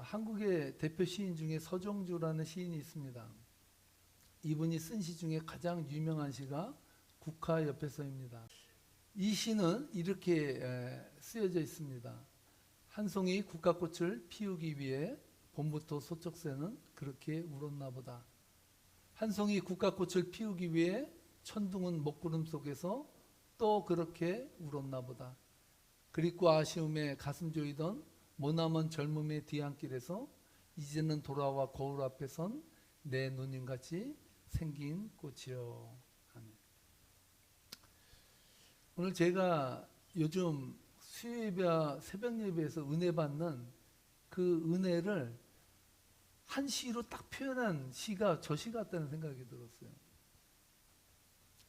한국의 대표 시인 중에 서정주라는 시인이 있습니다. 이분이 쓴 시 중에 가장 유명한 시가 국화 옆에서입니다. 이 시는 이렇게 쓰여져 있습니다. 한 송이 국화꽃을 피우기 위해 봄부터 소쩍새는 그렇게 울었나 보다. 한 송이 국화꽃을 피우기 위해 천둥은 먹구름 속에서 또 그렇게 울었나 보다. 그립고 아쉬움에 가슴 조이던 머나먼 젊음의 뒤안길에서 이제는 돌아와 거울 앞에 선 내 누님같이 생긴 꽃이요. 아멘. 오늘 제가 요즘 수요예배, 새벽 예배에서 은혜 받는 그 은혜를 한 시로 딱 표현한 시가 저 시 같다는 생각이 들었어요.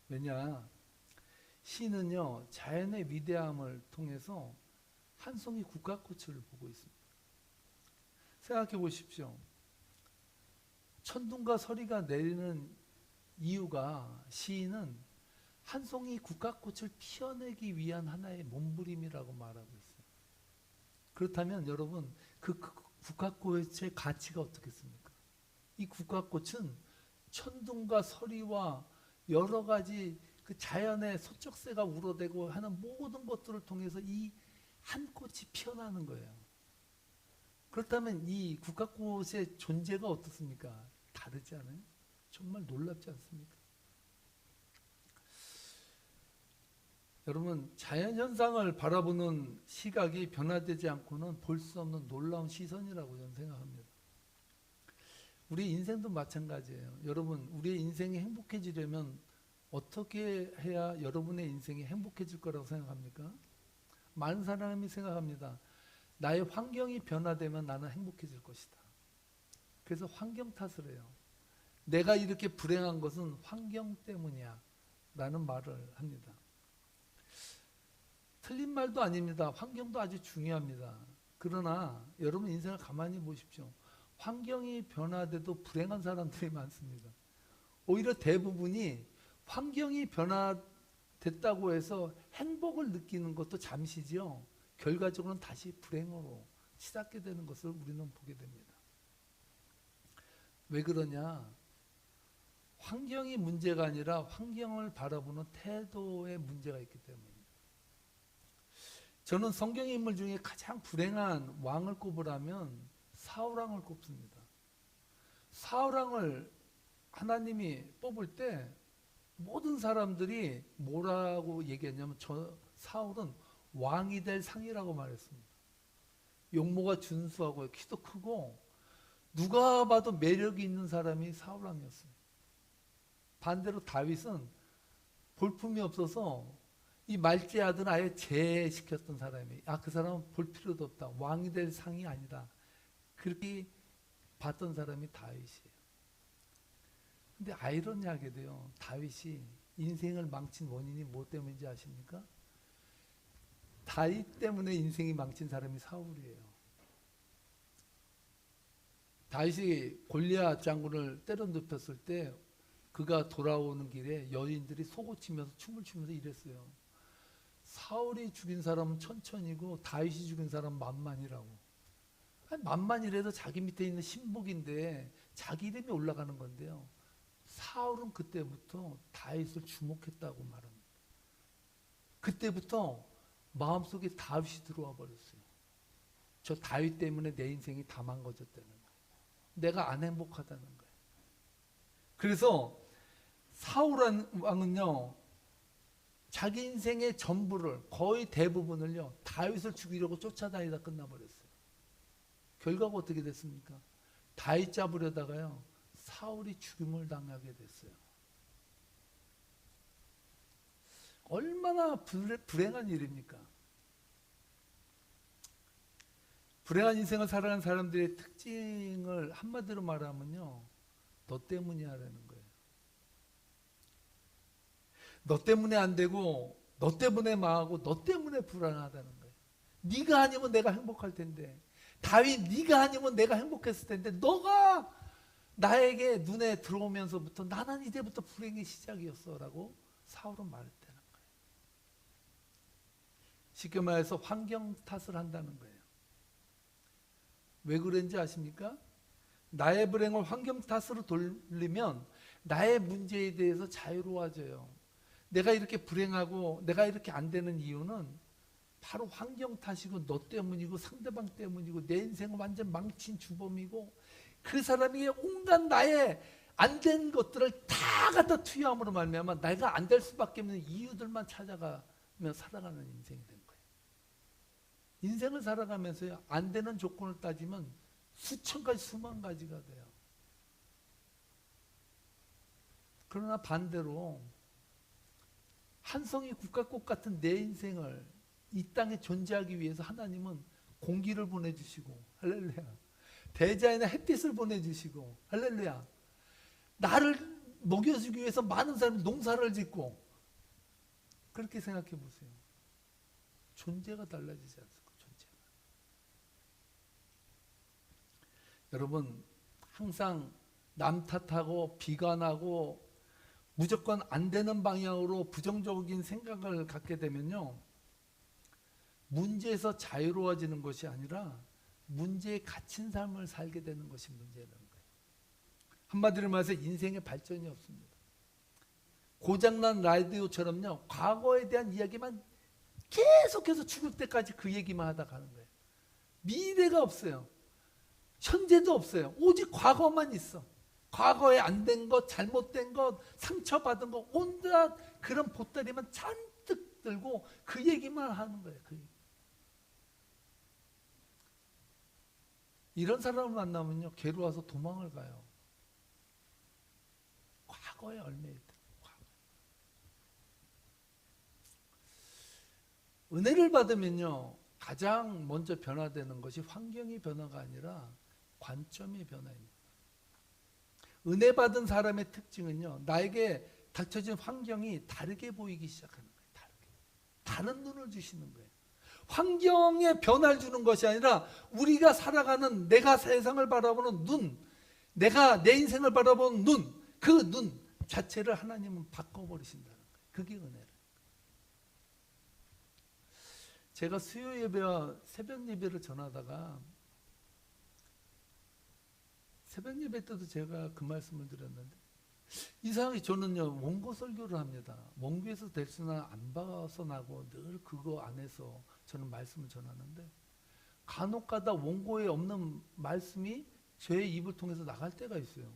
왜냐? 시는요, 자연의 위대함을 통해서 한 송이 국화꽃을 보고 있습니다. 생각해 보십시오. 천둥과 서리가 내리는 이유가 시인은 한 송이 국화꽃을 피어내기 위한 하나의 몸부림이라고 말하고 있어요. 그렇다면 여러분, 그 국화꽃의 가치가 어떻겠습니까? 이 국화꽃은 천둥과 서리와 여러 가지 그 자연의 소쩍새가 울어대고 하는 모든 것들을 통해서 이 한 꽃이 피어나는 거예요. 그렇다면 이 국화꽃의 존재가 어떻습니까? 다르지 않아요? 정말 놀랍지 않습니까? 여러분, 자연현상을 바라보는 시각이 변화되지 않고는 볼 수 없는 놀라운 시선이라고 저는 생각합니다. 우리 인생도 마찬가지예요. 여러분, 우리의 인생이 행복해지려면 어떻게 해야 여러분의 인생이 행복해질 거라고 생각합니까? 많은 사람이 생각합니다. 나의 환경이 변화되면 나는 행복해질 것이다. 그래서 환경 탓을 해요. 내가 이렇게 불행한 것은 환경 때문이야 라는 말을 합니다. 틀린 말도 아닙니다. 환경도 아주 중요합니다. 그러나 여러분 인생을 가만히 보십시오. 환경이 변화돼도 불행한 사람들이 많습니다. 오히려 대부분이 환경이 변화됐다고 해서 행복을 느끼는 것도 잠시지요. 결과적으로는 다시 불행으로 치닫게 되는 것을 우리는 보게 됩니다. 왜 그러냐? 환경이 문제가 아니라 환경을 바라보는 태도에 문제가 있기 때문입니다. 저는 성경의 인물 중에 가장 불행한 왕을 꼽으라면 사울왕을 꼽습니다. 사울왕을 하나님이 뽑을 때 모든 사람들이 뭐라고 얘기했냐면 저 사울은 왕이 될 상이라고 말했습니다. 용모가 준수하고 키도 크고 누가 봐도 매력이 있는 사람이 사울왕이었습니다. 반대로 다윗은 볼품이 없어서 이 말제 아들 아예 제시켰던 사람이 그 사람은 볼 필요도 없다. 왕이 될 상이 아니다. 그렇게 봤던 사람이 다윗이에요. 근데 아이러니하게도요. 다윗이 인생을 망친 원인이 뭐 때문인지 아십니까? 다윗 때문에 인생이 망친 사람이 사울이에요. 다윗이 골리앗 장군을 때려 눕혔을 때 그가 돌아오는 길에 여인들이 속옷치면서 춤을 추면서 이랬어요. 사울이 죽인 사람은 천천히고 다윗이 죽인 사람은 만만이라고. 아니, 만만이라도 자기 밑에 있는 신복인데 자기 이름이 올라가는 건데요. 사울은 그때부터 다윗을 주목했다고 말합니다. 그때부터 마음속에 다윗이 들어와 버렸어요. 저 다윗 때문에 내 인생이 다 망가졌다는 거예요. 내가 안 행복하다는 거예요. 그래서 사울 왕은요, 자기 인생의 전부를 거의 대부분을요 다윗을 죽이려고 쫓아다니다 끝나버렸어요. 결과가 어떻게 됐습니까? 다윗 잡으려다가요 사울이 죽임을 당하게 됐어요. 얼마나 불행한 일입니까? 불행한 인생을 살아가는 사람들의 특징을 한마디로 말하면요, 너 때문이야라는 거예요. 너 때문에 안 되고 너 때문에 망하고 너 때문에 불안하다는 거예요. 네가 아니면 내가 행복할 텐데, 다윗 네가 아니면 내가 행복했을 텐데 너가 나에게 눈에 들어오면서부터 나는 이제부터 불행의 시작이었어 라고 사울은 말했다는 거예요. 쉽게 말해서 환경 탓을 한다는 거예요. 왜 그런지 아십니까? 나의 불행을 환경 탓으로 돌리면 나의 문제에 대해서 자유로워져요. 내가 이렇게 불행하고 내가 이렇게 안 되는 이유는 바로 환경 탓이고 너 때문이고 상대방 때문이고 내 인생을 완전 망친 주범이고 그 사람이 온갖 나의 안 된 것들을 다 갖다 투여함으로 말미암아 내가 안 될 수밖에 없는 이유들만 찾아가며 살아가는 인생이 된 거예요. 인생을 살아가면서요, 안 되는 조건을 따지면 수천 가지 수만 가지가 돼요. 그러나 반대로 한 송이 국화꽃 같은 내 인생을 이 땅에 존재하기 위해서 하나님은 공기를 보내주시고 할렐루야, 대자연의 햇빛을 보내주시고 할렐루야, 나를 먹여주기 위해서 많은 사람이 농사를 짓고, 그렇게 생각해 보세요. 존재가 달라지지 않습니까? 존재가. 여러분, 항상 남 탓하고 비관하고 무조건 안 되는 방향으로 부정적인 생각을 갖게 되면요, 문제에서 자유로워지는 것이 아니라 문제에 갇힌 삶을 살게 되는 것이 문제라는 거예요. 한마디로 말해서 인생의 발전이 없습니다. 고장난 라디오처럼요, 과거에 대한 이야기만 계속해서 죽을 때까지 그 얘기만 하다 가는 거예요. 미래가 없어요. 현재도 없어요. 오직 과거만 있어. 과거에 안 된 것, 잘못된 것, 상처받은 것, 온갖 그런 보따리만 잔뜩 들고 그 얘기만 하는 거예요. 그 얘기. 이런 사람을 만나면요, 괴로워서 도망을 가요. 과거에 얽매이다. 은혜를 받으면요, 가장 먼저 변화되는 것이 환경의 변화가 아니라 관점의 변화입니다. 은혜 받은 사람의 특징은요, 나에게 닥쳐진 환경이 다르게 보이기 시작하는 거예요. 다르게. 다른 눈을 주시는 거예요. 환경에 변화를 주는 것이 아니라 우리가 살아가는, 내가 세상을 바라보는 눈, 내가 내 인생을 바라보는 눈, 그 눈 자체를 하나님은 바꿔버리신다는 거예요. 그게 은혜예요. 제가 수요 예배와 새벽 예배를 전하다가, 새벽 예배 때도 제가 그 말씀을 드렸는데, 이상하게 저는요, 원고 설교를 합니다. 원고에서 될 수나 안 벗어나고 늘 그거 안에서 저는 말씀을 전하는데, 간혹 가다 원고에 없는 말씀이 제 입을 통해서 나갈 때가 있어요.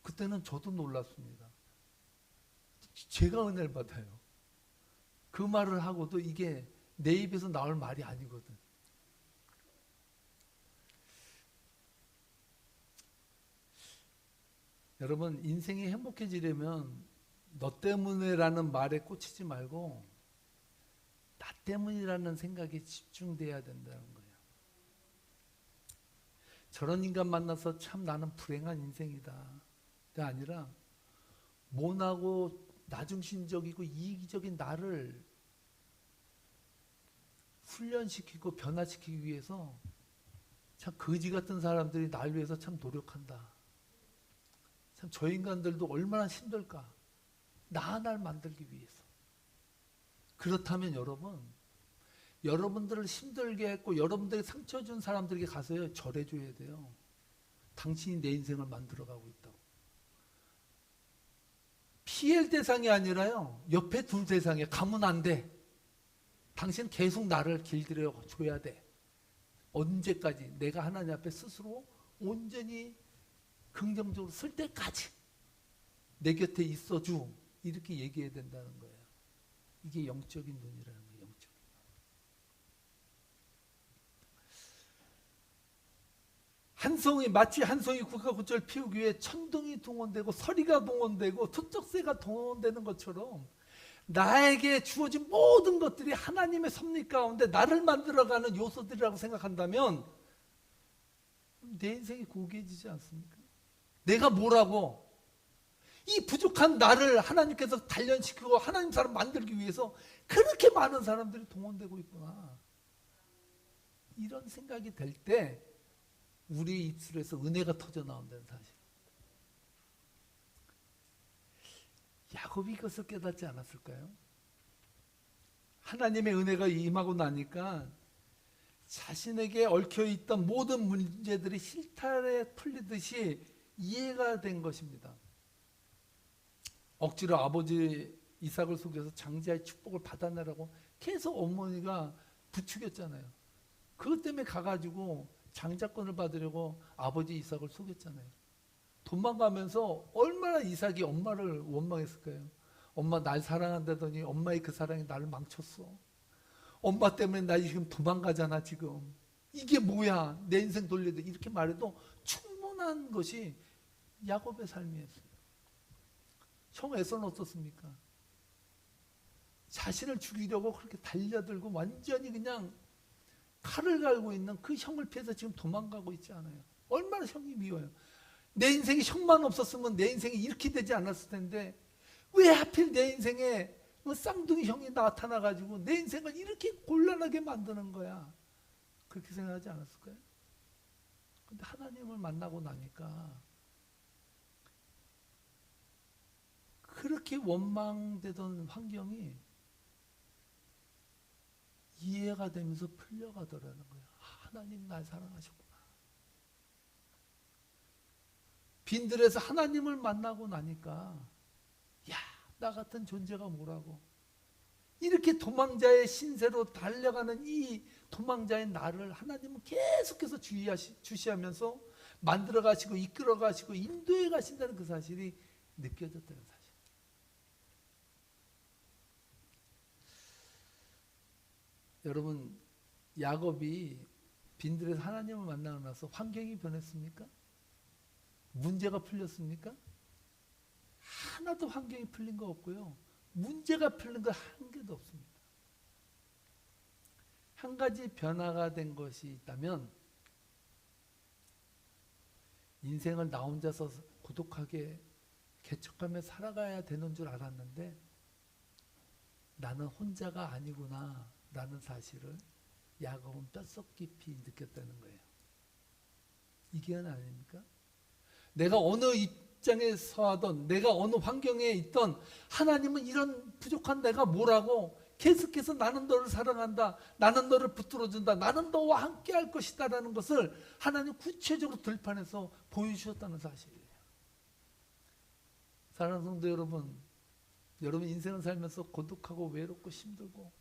그때는 저도 놀랐습니다. 제가 은혜를 받아요. 그 말을 하고도 이게 내 입에서 나올 말이 아니거든. 여러분, 인생이 행복해지려면 너 때문에라는 말에 꽂히지 말고 나 때문이라는 생각에 집중돼야 된다는 거예요. 저런 인간 만나서 참 나는 불행한 인생이다 가 아니라, 모나고 나중심적이고 이기적인 나를 훈련시키고 변화시키기 위해서 참 거지 같은 사람들이 날 위해서 참 노력한다. 참 저 인간들도 얼마나 힘들까. 나 하나를 만들기 위해서. 그렇다면 여러분들을 힘들게 했고 여러분들에게 상처 준 사람들에게 가서요, 절해줘야 돼요. 당신이 내 인생을 만들어가고 있다고. 피할 대상이 아니라요, 옆에 둘 대상에 가면 안 돼. 당신 계속 나를 길들여 줘야 돼. 언제까지? 내가 하나님 앞에 스스로 온전히 긍정적으로 쓸 때까지 내 곁에 있어줘. 이렇게 얘기해야 된다는 거예요. 이게 영적인 눈이라는 거예요. 영적인 눈. 마치 한 송이 국화꽃을 피우기 위해 천둥이 동원되고 서리가 동원되고 투적새가 동원되는 것처럼, 나에게 주어진 모든 것들이 하나님의 섭리 가운데 나를 만들어가는 요소들이라고 생각한다면 내 인생이 고귀해지지 않습니까? 내가 뭐라고? 이 부족한 나를 하나님께서 단련시키고 하나님 사람 만들기 위해서 그렇게 많은 사람들이 동원되고 있구나. 이런 생각이 될 때 우리 입술에서 은혜가 터져 나온다는 사실. 야곱이 이것을 깨닫지 않았을까요? 하나님의 은혜가 임하고 나니까 자신에게 얽혀있던 모든 문제들이 실타래 풀리듯이 이해가 된 것입니다. 억지로 아버지 이삭을 속여서 장자의 축복을 받아내라고 계속 어머니가 부추겼잖아요. 그것 때문에 가가지고 장자권을 받으려고 아버지 이삭을 속였잖아요. 도망가면서 얼마나 이삭이 엄마를 원망했을까요? 엄마 날 사랑한다더니 엄마의 그 사랑이 나를 망쳤어. 엄마 때문에 나 지금 도망가잖아 지금. 이게 뭐야 내 인생 돌려도 이렇게 말해도 충분한 것이 야곱의 삶이었어요. 형 에서는 어떻습니까? 자신을 죽이려고 그렇게 달려들고 완전히 그냥 칼을 갈고 있는 그 형을 피해서 지금 도망가고 있지 않아요. 얼마나 형이 미워요. 내 인생에 형만 없었으면 내 인생이 이렇게 되지 않았을 텐데 왜 하필 내 인생에 쌍둥이 형이 나타나가지고 내 인생을 이렇게 곤란하게 만드는 거야. 그렇게 생각하지 않았을까요? 근데 하나님을 만나고 나니까 그렇게 원망되던 환경이 이해가 되면서 풀려가더라는 거예요. 하나님 날 사랑하셨구나. 빈들에서 하나님을 만나고 나니까 야, 나 같은 존재가 뭐라고. 이렇게 도망자의 신세로 달려가는 이 도망자의 나를 하나님은 계속해서 주시하면서 만들어 가시고 이끌어 가시고 인도해 가신다는 그 사실이 느껴졌다는 사실. 여러분, 야곱이 빈들에서 하나님을 만나고 나서 환경이 변했습니까? 문제가 풀렸습니까? 하나도 환경이 풀린 거 없고요. 문제가 풀린 거 한 개도 없습니다. 한 가지 변화가 된 것이 있다면 인생을 나 혼자서 고독하게 개척하며 살아가야 되는 줄 알았는데 나는 혼자가 아니구나 라는 사실을 야곱은 뼛속 깊이 느꼈다는 거예요. 이게 아닙니까? 내가 어느 입장에 서하던 내가 어느 환경에 있던 하나님은 이런 부족한 내가 뭐라고 계속해서 나는 너를 사랑한다. 나는 너를 붙들어준다. 나는 너와 함께 할 것이다 라는 것을 하나님 구체적으로 들판에서 보여주셨다는 사실이에요. 사랑하는 성도 여러분, 여러분 인생을 살면서 고독하고 외롭고 힘들고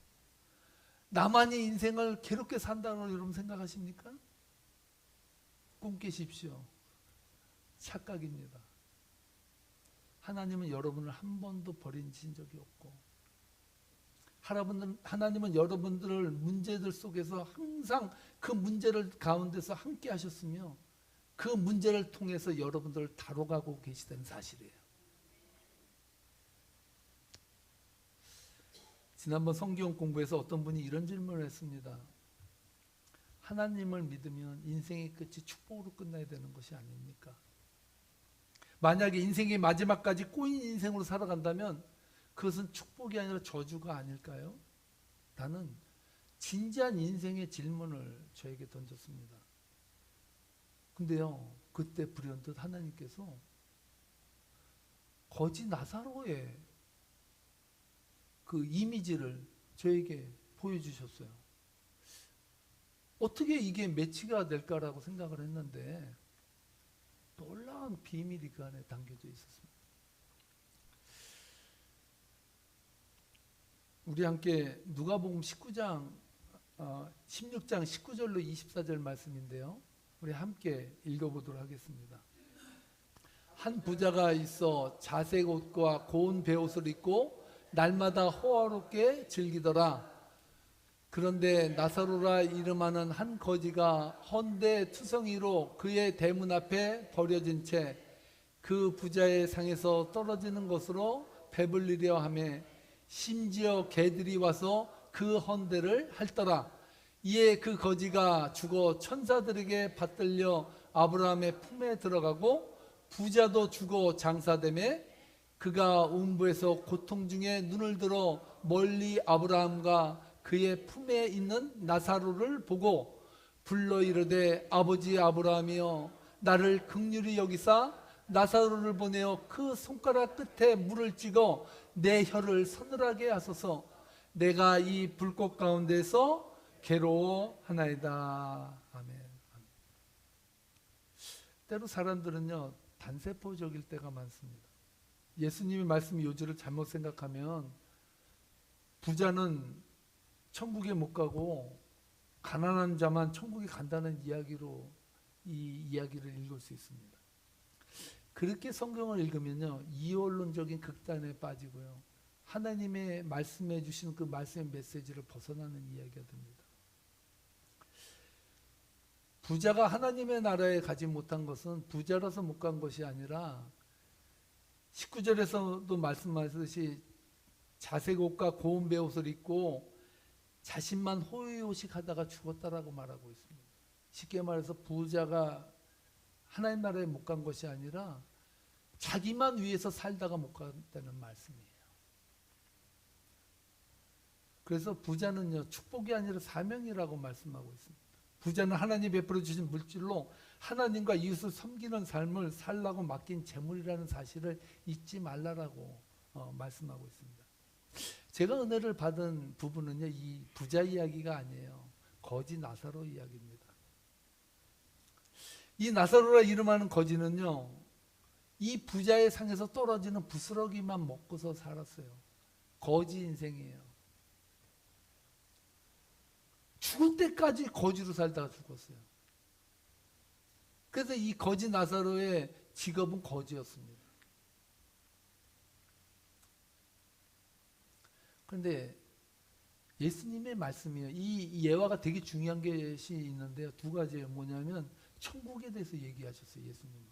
나만이 인생을 괴롭게 산다고 여러분 생각하십니까? 꿈 깨십시오. 착각입니다. 하나님은 여러분을 한 번도 버리신 적이 없고 하나님은 여러분들을 문제들 속에서 항상 그 문제를 가운데서 함께 하셨으며 그 문제를 통해서 여러분들을 다뤄가고 계시다는 사실이에요. 지난번 성경 공부에서 어떤 분이 이런 질문을 했습니다. 하나님을 믿으면 인생의 끝이 축복으로 끝나야 되는 것이 아닙니까? 만약에 인생의 마지막까지 꼬인 인생으로 살아간다면 그것은 축복이 아니라 저주가 아닐까요? 나는 진지한 인생의 질문을 저에게 던졌습니다. 근데요, 그때 불현듯 하나님께서 거지 나사로의 그 이미지를 저에게 보여주셨어요. 어떻게 이게 매치가 될까라고 생각을 했는데 놀라운 비밀이 그 안에 담겨져 있었습니다. 우리 함께 누가복음 16장 19절로 24절 말씀인데요. 우리 함께 읽어보도록 하겠습니다. 한 부자가 있어 자색 옷과 고운 베옷을 입고 날마다 호화롭게 즐기더라. 그런데 나사로라 이름하는 한 거지가 헌데 투성이로 그의 대문 앞에 버려진 채 그 부자의 상에서 떨어지는 것으로 배불리려 하며 심지어 개들이 와서 그 헌데를 핥더라. 이에 그 거지가 죽어 천사들에게 받들려 아브라함의 품에 들어가고 부자도 죽어 장사되매 그가 음부에서 고통 중에 눈을 들어 멀리 아브라함과 그의 품에 있는 나사로를 보고 불러 이르되 아버지 아브라함이여 나를 긍휼히 여기사 나사로를 보내어 그 손가락 끝에 물을 찍어 내 혀를 서늘하게 하소서. 내가 이 불꽃 가운데서 괴로워하나이다. 아멘. 때로 사람들은요 단세포적일 때가 많습니다. 예수님의 말씀 요지를 잘못 생각하면 부자는 천국에 못 가고 가난한 자만 천국에 간다는 이야기로 이 이야기를 읽을 수 있습니다. 그렇게 성경을 읽으면요 이원론적인 극단에 빠지고요 하나님의 말씀해 주신 그 말씀의 메시지를 벗어나는 이야기가 됩니다. 부자가 하나님의 나라에 가지 못한 것은 부자라서 못 간 것이 아니라 19절에서도 말씀하셨듯이 자색 옷과 고운 베옷을 입고 자신만 호의호식하다가 죽었다라고 말하고 있습니다. 쉽게 말해서 부자가 하나님 나라에 못 간 것이 아니라 자기만 위해서 살다가 못 갔다는 말씀이에요. 그래서 부자는요 축복이 아니라 사명이라고 말씀하고 있습니다. 부자는 하나님 베풀어 주신 물질로 하나님과 이웃을 섬기는 삶을 살라고 맡긴 재물이라는 사실을 잊지 말라라고 말씀하고 있습니다. 제가 은혜를 받은 부분은요 이 부자 이야기가 아니에요. 거지 나사로 이야기입니다. 이 나사로라 이름하는 거지는요 이 부자의 상에서 떨어지는 부스러기만 먹고서 살았어요. 거지 인생이에요. 죽을 때까지 거지로 살다가 죽었어요. 그래서 이 거지 나사로의 직업은 거지였습니다. 그런데 예수님의 말씀이에요. 이 예화가 되게 중요한 것이 있는데요. 두 가지예요. 뭐냐면 천국에 대해서 얘기하셨어요. 예수님은.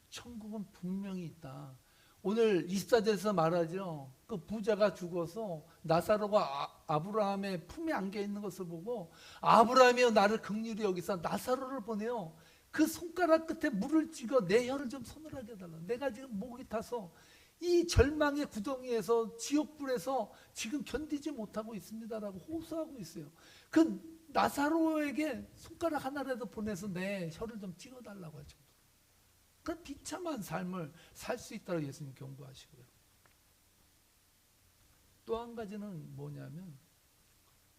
천국은 분명히 있다. 오늘 24절에서 말하죠. 그 부자가 죽어서 나사로가 아브라함의 품에 안겨 있는 것을 보고 아브라함이여 나를 긍휼히 여기사 나사로를 보내요. 그 손가락 끝에 물을 찍어 내 혀를 좀 서늘하게 해달라. 내가 지금 목이 타서 이 절망의 구덩이에서 지옥불에서 지금 견디지 못하고 있습니다라고 호소하고 있어요. 그 나사로에게 손가락 하나라도 보내서 내 혀를 좀 찍어달라고 하죠. 그 비참한 삶을 살 수 있다고 예수님 경고하시고요. 또 한 가지는 뭐냐면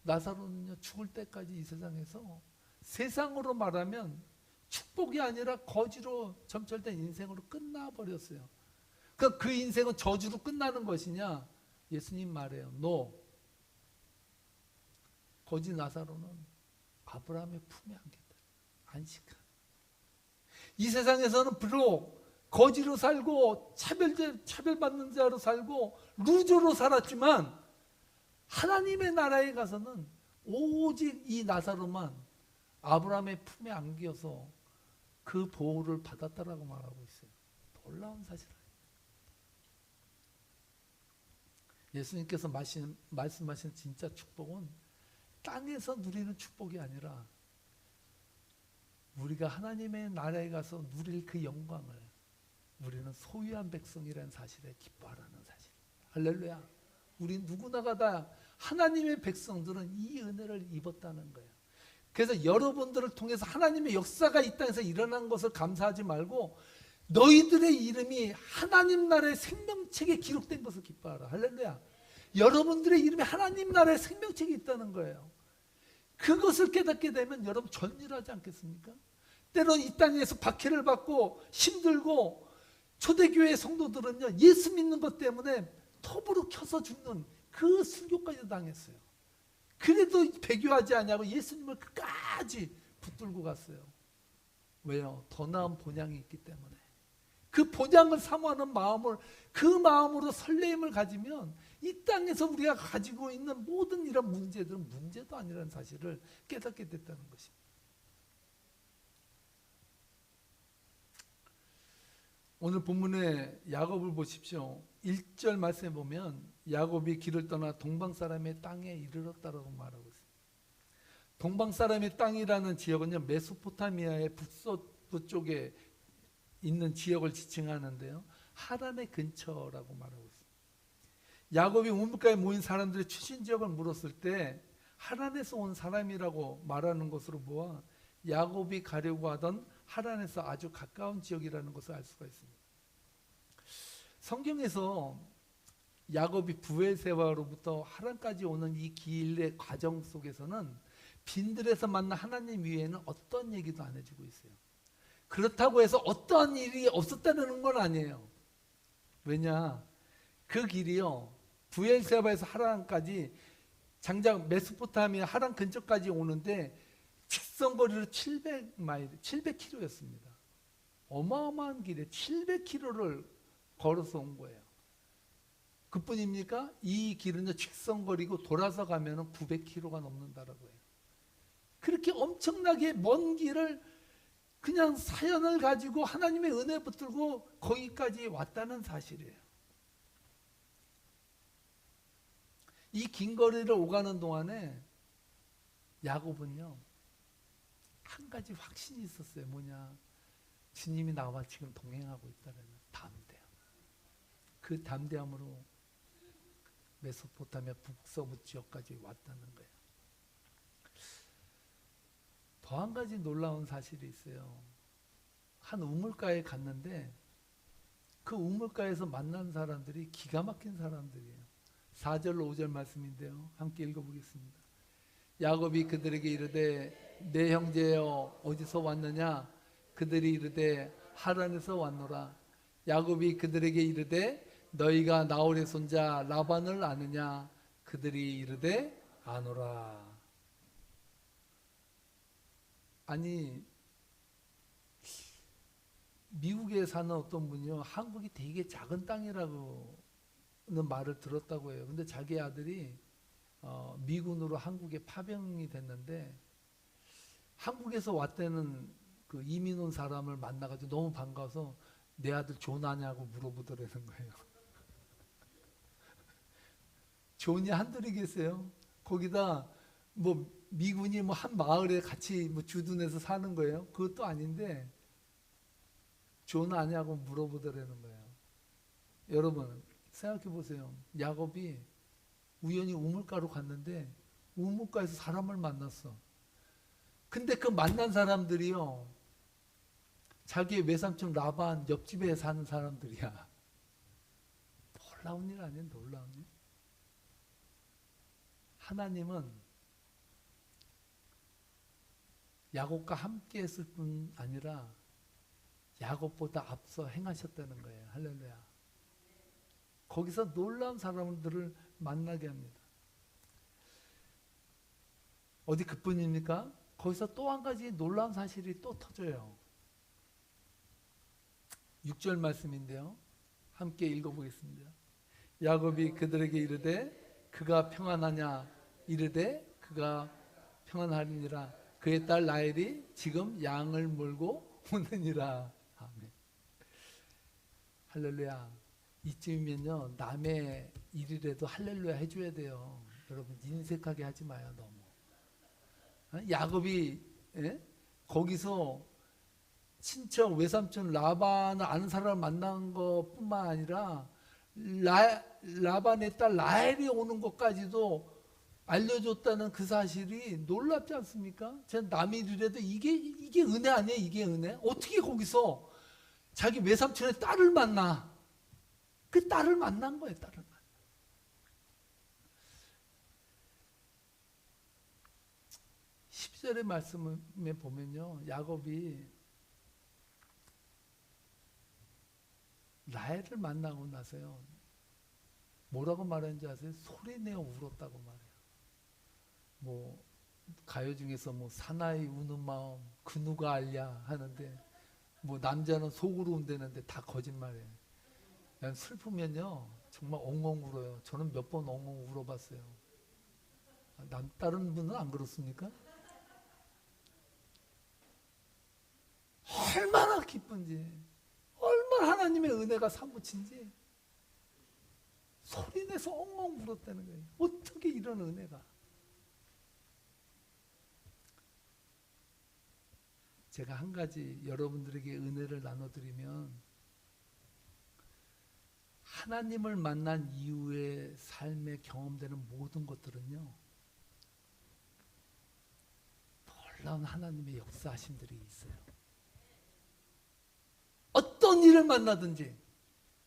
나사로는요 죽을 때까지 이 세상에서 세상으로 말하면 축복이 아니라 거지로 점철된 인생으로 끝나버렸어요. 그 인생은 저주로 끝나는 것이냐? 예수님 말해요. No. 거지 나사로는 아브라함의 품에 안겼다. 안식한. 이 세상에서는 비록 거지로 살고 차별받는 자로 살고 루저로 살았지만 하나님의 나라에 가서는 오직 이 나사로만 아브라함의 품에 안겨서 그 보호를 받았다라고 말하고 있어요. 놀라운 사실 아닙니까? 예수님께서 말씀하신 진짜 축복은 땅에서 누리는 축복이 아니라 우리가 하나님의 나라에 가서 누릴 그 영광을 우리는 소유한 백성이라는 사실에 기뻐하라는 사실. 할렐루야. 우리 누구나가 다 하나님의 백성들은 이 은혜를 입었다는 거예요. 그래서 여러분들을 통해서 하나님의 역사가 이 땅에서 일어난 것을 감사하지 말고 너희들의 이름이 하나님 나라의 생명책에 기록된 것을 기뻐하라. 할렐루야. 여러분들의 이름이 하나님 나라의 생명책에 있다는 거예요. 그것을 깨닫게 되면 여러분 전율하지 않겠습니까? 때론 이 땅에서 박해를 받고 힘들고 초대교회 성도들은요 예수 믿는 것 때문에 톱으로 켜서 죽는 그 순교까지 당했어요. 그래도 배교하지 않냐고 예수님을 끝까지 붙들고 갔어요. 왜요? 더 나은 본향이 있기 때문에. 그 본향을 사모하는 마음을 그 마음으로 설레임을 가지면 이 땅에서 우리가 가지고 있는 모든 이런 문제들은 문제도 아니라는 사실을 깨닫게 됐다는 것입니다. 오늘 본문의 야곱을 보십시오. 1절 말씀에 보면 야곱이 길을 떠나 동방 사람의 땅에 이르렀다라고 말하고 있습니다. 동방 사람의 땅이라는 지역은요 메소포타미아의 북서부 쪽에 있는 지역을 지칭하는데요. 하란의 근처라고 말하고 있습니다. 야곱이 우물가에 모인 사람들의 출신 지역을 물었을 때 하란에서 온 사람이라고 말하는 것으로 보아 야곱이 가려고 하던 하란에서 아주 가까운 지역이라는 것을 알 수가 있습니다. 성경에서 야곱이 부에세바로부터 하란까지 오는 이 길의 과정 속에서는 빈들에서 만난 하나님 위에는 어떤 얘기도 안 해주고 있어요. 그렇다고 해서 어떠한 일이 없었다는 건 아니에요. 왜냐? 그 길이요, 부엘세바에서 하란까지, 장작 메소포타미아 하란 근처까지 오는데 직선거리로 700마일, 700km였습니다. 어마어마한 길에 700km를 걸어서 온 거예요. 그뿐입니까? 이 길은 직선거리고 돌아서 가면 900km가 넘는다라고 해요. 그렇게 엄청나게 먼 길을 그냥 사연을 가지고 하나님의 은혜 붙들고 거기까지 왔다는 사실이에요. 이 긴 거리를 오가는 동안에 야곱은요, 한 가지 확신이 있었어요. 뭐냐? 주님이 나와 지금 동행하고 있다는 담대함. 그 담대함으로 메소포타미아 북서부 지역까지 왔다는 거예요. 더 한 가지 놀라운 사실이 있어요. 한 우물가에 갔는데 그 우물가에서 만난 사람들이 기가 막힌 사람들이에요. 4절 5절 말씀인데요. 함께 읽어보겠습니다. 야곱이 그들에게 이르되 내 형제여 어디서 왔느냐? 그들이 이르되 하란에서 왔노라. 야곱이 그들에게 이르되 너희가 나홀의 손자 라반을 아느냐? 그들이 이르되 아노라. 아니, 미국에 사는 어떤 분이요, 한국이 되게 작은 땅이라고는 말을 들었다고 해요. 근데 자기 아들이 미군으로 한국에 파병이 됐는데 한국에서 왔다는 그 이민 온 사람을 만나가지고 너무 반가워서 내 아들 존하냐고 물어보더라는 거예요. 존이 한둘이겠어요? 거기다 뭐 미군이 뭐 한 마을에 같이 뭐 주둔해서 사는 거예요? 그것도 아닌데 존 아냐고 물어보더라는 거예요. 여러분 생각해 보세요. 야곱이 우연히 우물가로 갔는데 우물가에서 사람을 만났어. 근데 그 만난 사람들이요, 자기의 외삼촌 라반 옆집에 사는 사람들이야. 놀라운 일 아니에요? 놀라운 일? 하나님은 야곱과 함께 했을 뿐 아니라 야곱보다 앞서 행하셨다는 거예요. 할렐루야. 거기서 놀라운 사람들을 만나게 합니다. 어디 그뿐입니까? 거기서 또 한 가지 놀라운 사실이 또 터져요. 6절 말씀인데요. 함께 읽어보겠습니다. 야곱이 그들에게 이르되 그가 평안하냐? 이르되 그가 평안하리니라. 그의 딸 라헬이 지금 양을 몰고 오느니라. 아멘. 할렐루야. 이쯤이면요, 남의 일이라도 할렐루야 해줘야 돼요. 여러분 인색하게 하지 마요. 너무. 야곱이 거기서 친척 외삼촌 라반을 아는 사람을 만난 것뿐만 아니라 라반의 딸 라헬이 오는 것까지도 알려줬다는 그 사실이 놀랍지 않습니까? 제 남의 일이라도 이게 은혜 아니에요? 이게 은혜? 어떻게 거기서 자기 외삼촌의 딸을 만나? 그 딸을 만난 거예요. 딸을 만나. 12절의 말씀에 보면요, 야곱이 라헬을 만나고 나서요, 뭐라고 말하는지 아세요? 소리내어 울었다고 말해요. 뭐 가요 중에서 뭐 사나이 우는 마음 그 누가 알랴 하는데, 뭐 남자는 속으로 운다는데 다 거짓말이에요. 그냥 슬프면요 정말 엉엉 울어요. 저는 몇 번 엉엉 울어봤어요. 다른 분은 안 그렇습니까? 얼마나 기쁜지, 얼마나 하나님의 은혜가 사무친지 소리내서 엉엉 울었다는 거예요. 어떻게 이런 은혜가. 제가 한 가지 여러분들에게 은혜를 나눠드리면, 하나님을 만난 이후의 삶에 경험되는 모든 것들은요, 놀라운 하나님의 역사하심들이 있어요. 어떤 일을 만나든지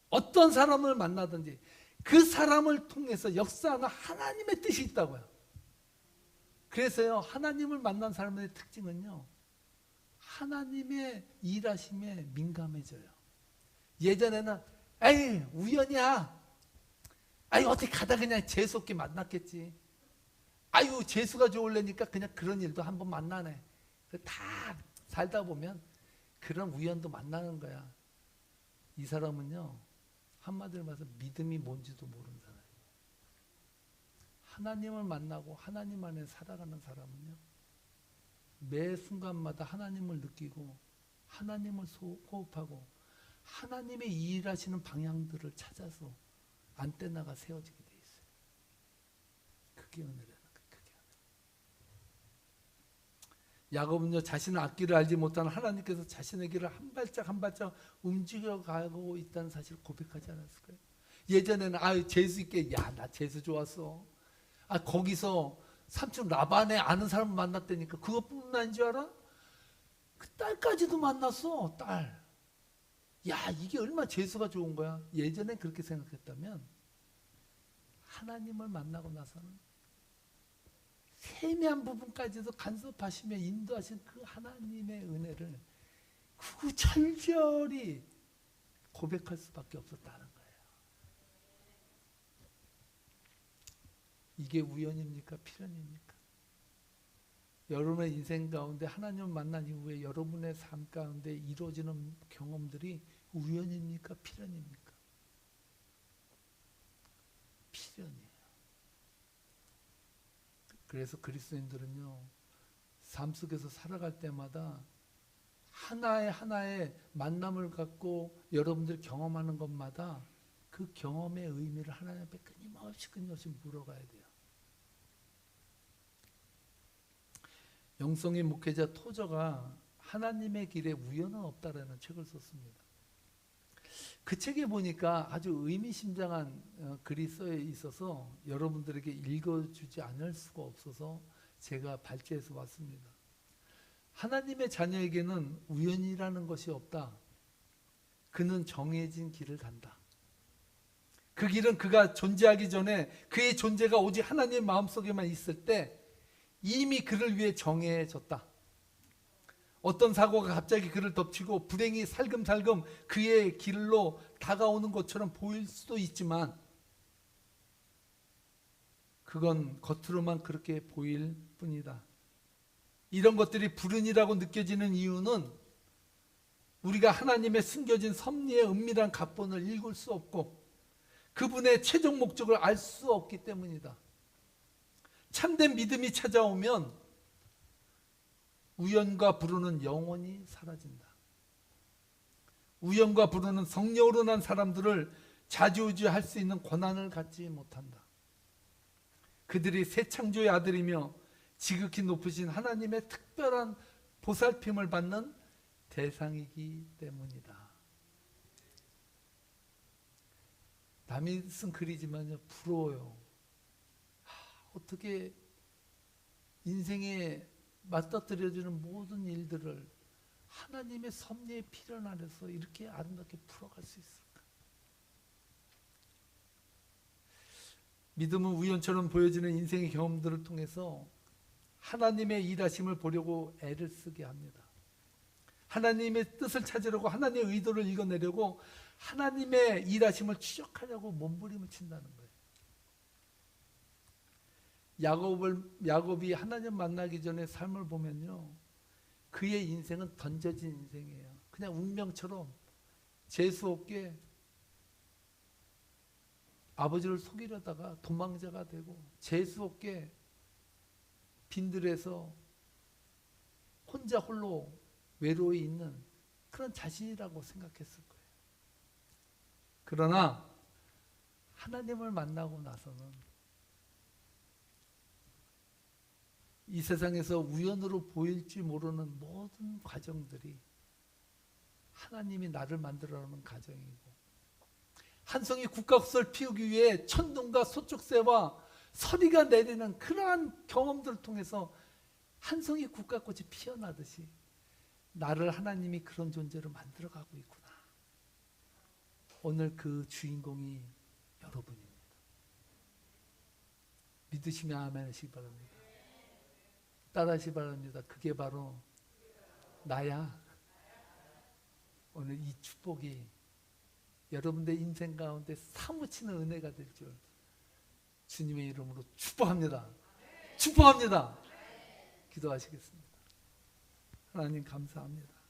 어떤 사람을 만나든지 그 사람을 통해서 역사하는 하나님의 뜻이 있다고요. 그래서요, 하나님을 만난 사람의 특징은요, 하나님의 일하심에 민감해져요. 예전에는 에이 우연이야, 아유 어떻게 가다 그냥 재수 없게 만났겠지, 아유 재수가 좋으려니까 그냥 그런 일도 한번 만나네. 다 살다 보면 그런 우연도 만나는 거야. 이 사람은요, 한마디로 말해서 믿음이 뭔지도 모르는 사람이에요. 하나님을 만나고 하나님 안에 살아가는 사람은요, 매 순간마다 하나님을 느끼고 하나님을 호흡하고 하나님의 일하시는 방향들을 찾아서 안테나가 세워지게 돼 있어요. 그게 은혜라는 거예요. 그게 은혜. 야곱은요, 자신의 앞길을 알지 못하는 하나님께서 자신의 길을 한 발짝 한 발짝 움직여가고 있다는 사실을 고백하지 않았을까요? 예전에는 아유 재수 있게, 야 나 재수 좋았어, 아 거기서 삼촌 라반에 아는 사람 만났다니까 그것뿐만 아닌 줄 알아? 그 딸까지도 만났어. 딸. 야 이게 얼마나 재수가 좋은 거야. 예전에 그렇게 생각했다면 하나님을 만나고 나서는 세미한 부분까지도 간섭하시며 인도하신 그 하나님의 은혜를 구구절절히 고백할 수밖에 없었다는 거예요. 이게 우연입니까? 필연입니까? 여러분의 인생 가운데 하나님을 만난 이후에 여러분의 삶 가운데 이루어지는 경험들이 우연입니까? 필연입니까? 필연이에요. 그래서 그리스도인들은요, 삶 속에서 살아갈 때마다 하나의 만남을 갖고 여러분들이 경험하는 것마다 그 경험의 의미를 하나님 앞에 끊임없이 물어가야 돼요. 영성의 목회자 토저가 하나님의 길에 우연은 없다라는 책을 썼습니다. 그 책에 보니까 아주 의미심장한 글이 써 있어서 여러분들에게 읽어주지 않을 수가 없어서 제가 발제해서 왔습니다. 하나님의 자녀에게는 우연이라는 것이 없다. 그는 정해진 길을 간다. 그 길은 그가 존재하기 전에 그의 존재가 오직 하나님의 마음속에만 있을 때 이미 그를 위해 정해졌다. 어떤 사고가 갑자기 그를 덮치고 불행이 살금살금 그의 길로 다가오는 것처럼 보일 수도 있지만 그건 겉으로만 그렇게 보일 뿐이다. 이런 것들이 불운이라고 느껴지는 이유는 우리가 하나님의 숨겨진 섭리의 은밀한 각본을 읽을 수 없고 그분의 최종 목적을 알 수 없기 때문이다. 참된 믿음이 찾아오면 우연과 불운은 영원히 사라진다. 우연과 불운은 성령으로 난 사람들을 좌지우지할 수 있는 권한을 갖지 못한다. 그들이 새 창조의 아들이며 지극히 높으신 하나님의 특별한 보살핌을 받는 대상이기 때문이다. 남이 쓴 글이지만요, 부러워요. 어떻게 인생에 맞닥뜨려지는 모든 일들을 하나님의 섭리의 필연 안에서 이렇게 아름답게 풀어갈 수 있을까? 믿음은 우연처럼 보여지는 인생의 경험들을 통해서 하나님의 일하심을 보려고 애를 쓰게 합니다. 하나님의 뜻을 찾으려고 하나님의 의도를 읽어내려고 하나님의 일하심을 추적하려고 몸부림을 친다는 거예요. 야곱이 하나님 만나기 전에 삶을 보면요, 그의 인생은 던져진 인생이에요. 그냥 운명처럼 재수없게 아버지를 속이려다가 도망자가 되고 재수없게 빈들에서 혼자 홀로 외로이 있는 그런 자신이라고 생각했을 거예요. 그러나 하나님을 만나고 나서는 이 세상에서 우연으로 보일지 모르는 모든 과정들이 하나님이 나를 만들어가는 과정이고, 한 송이 국화꽃을 피우기 위해 천둥과 소축새와 서리가 내리는 그러한 경험들을 통해서 한 송이 국화꽃이 피어나듯이 나를 하나님이 그런 존재로 만들어가고 있구나. 오늘 그 주인공이 여러분입니다. 믿으시면 아멘 하시기 바랍니다. 따라하시 바랍니다. 그게 바로 나야. 오늘 이 축복이 여러분들 인생 가운데 사무치는 은혜가 될 줄 주님의 이름으로 축복합니다. 축복합니다. 기도하시겠습니다. 하나님 감사합니다.